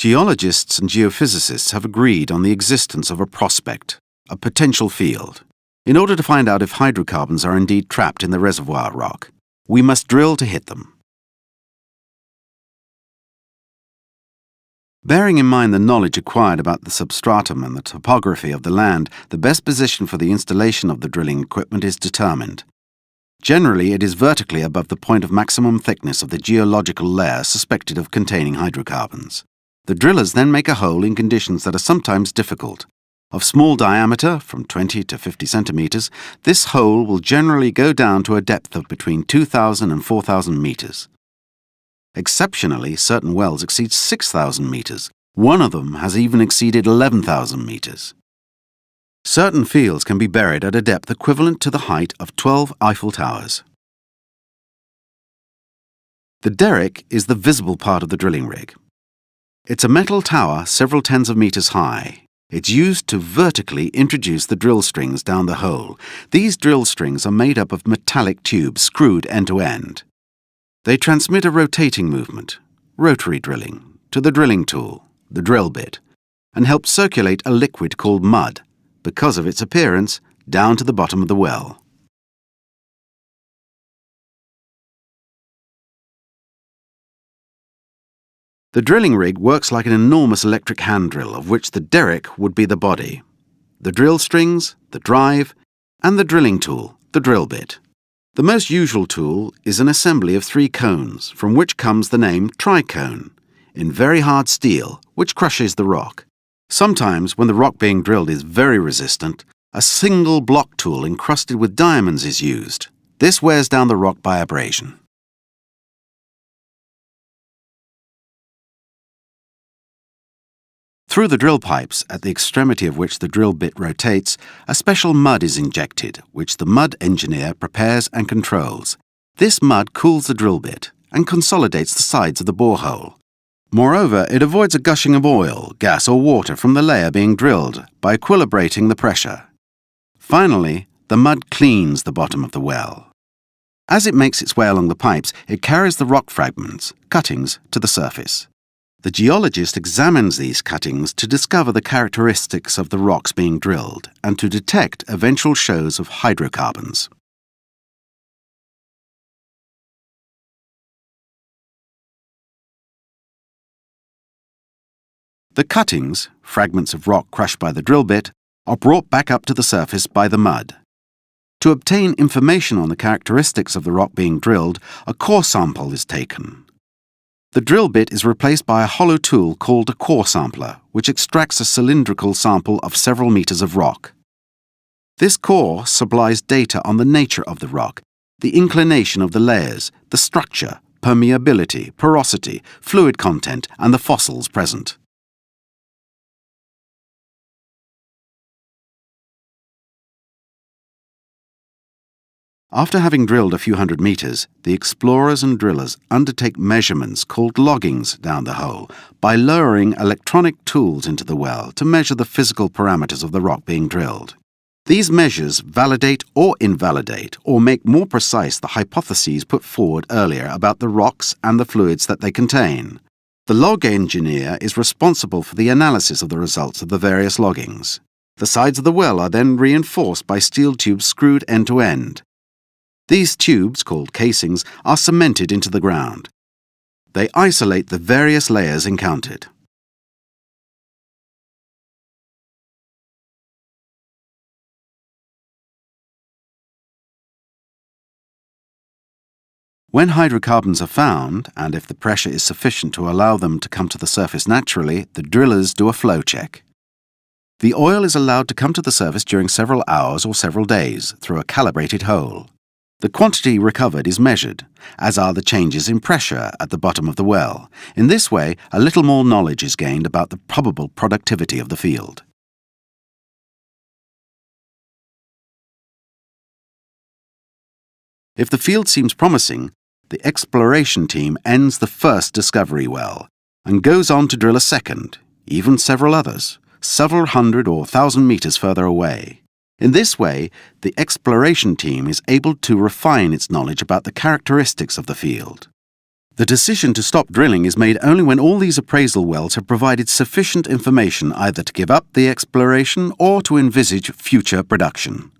Geologists and geophysicists have agreed on the existence of a prospect, a potential field. In order to find out if hydrocarbons are indeed trapped in the reservoir rock, we must drill to hit them. Bearing in mind the knowledge acquired about the substratum and the topography of the land, the best position for the installation of the drilling equipment is determined. Generally, it is vertically above the point of maximum thickness of the geological layer suspected of containing hydrocarbons. The drillers then make a hole in conditions that are sometimes difficult. Of small diameter, from 20 to 50 centimeters, this hole will generally go down to a depth of between 2,000 and 4,000 meters. Exceptionally, certain wells exceed 6,000 meters. One of them has even exceeded 11,000 meters. Certain fields can be buried at a depth equivalent to the height of 12 Eiffel Towers. The derrick is the visible part of the drilling rig. It's a metal tower several tens of meters high. It's used to vertically introduce the drill strings down the hole. These drill strings are made up of metallic tubes screwed end to end. They transmit a rotating movement, rotary drilling, to the drilling tool, the drill bit, and help circulate a liquid called mud, because of its appearance, down to the bottom of the well. The drilling rig works like an enormous electric hand drill of which the derrick would be the body, the drill strings, the drive, and the drilling tool, the drill bit. The most usual tool is an assembly of 3 cones, from which comes the name tricone, in very hard steel, which crushes the rock. Sometimes, when the rock being drilled is very resistant, a single block tool encrusted with diamonds is used. This wears down the rock by abrasion. Through the drill pipes, at the extremity of which the drill bit rotates, a special mud is injected, which the mud engineer prepares and controls. This mud cools the drill bit and consolidates the sides of the borehole. Moreover, it avoids a gushing of oil, gas or water from the layer being drilled by equilibrating the pressure. Finally, the mud cleans the bottom of the well. As it makes its way along the pipes, it carries the rock fragments, cuttings, to the surface. The geologist examines these cuttings to discover the characteristics of the rocks being drilled and to detect eventual shows of hydrocarbons. The cuttings, fragments of rock crushed by the drill bit, are brought back up to the surface by the mud. To obtain information on the characteristics of the rock being drilled, a core sample is taken. The drill bit is replaced by a hollow tool called a core sampler, which extracts a cylindrical sample of several meters of rock. This core supplies data on the nature of the rock, the inclination of the layers, the structure, permeability, porosity, fluid content, and the fossils present. After having drilled a few hundred meters, the explorers and drillers undertake measurements called loggings down the hole by lowering electronic tools into the well to measure the physical parameters of the rock being drilled. These measures validate or invalidate or make more precise the hypotheses put forward earlier about the rocks and the fluids that they contain. The log engineer is responsible for the analysis of the results of the various loggings. The sides of the well are then reinforced by steel tubes screwed end to end. These tubes, called casings, are cemented into the ground. They isolate the various layers encountered. When hydrocarbons are found, and if the pressure is sufficient to allow them to come to the surface naturally, the drillers do a flow check. The oil is allowed to come to the surface during several hours or several days through a calibrated hole. The quantity recovered is measured, as are the changes in pressure at the bottom of the well. In this way, a little more knowledge is gained about the probable productivity of the field. If the field seems promising, the exploration team ends the first discovery well and goes on to drill a second, even several others, several hundred or 1,000 meters further away. In this way, the exploration team is able to refine its knowledge about the characteristics of the field. The decision to stop drilling is made only when all these appraisal wells have provided sufficient information either to give up the exploration or to envisage future production.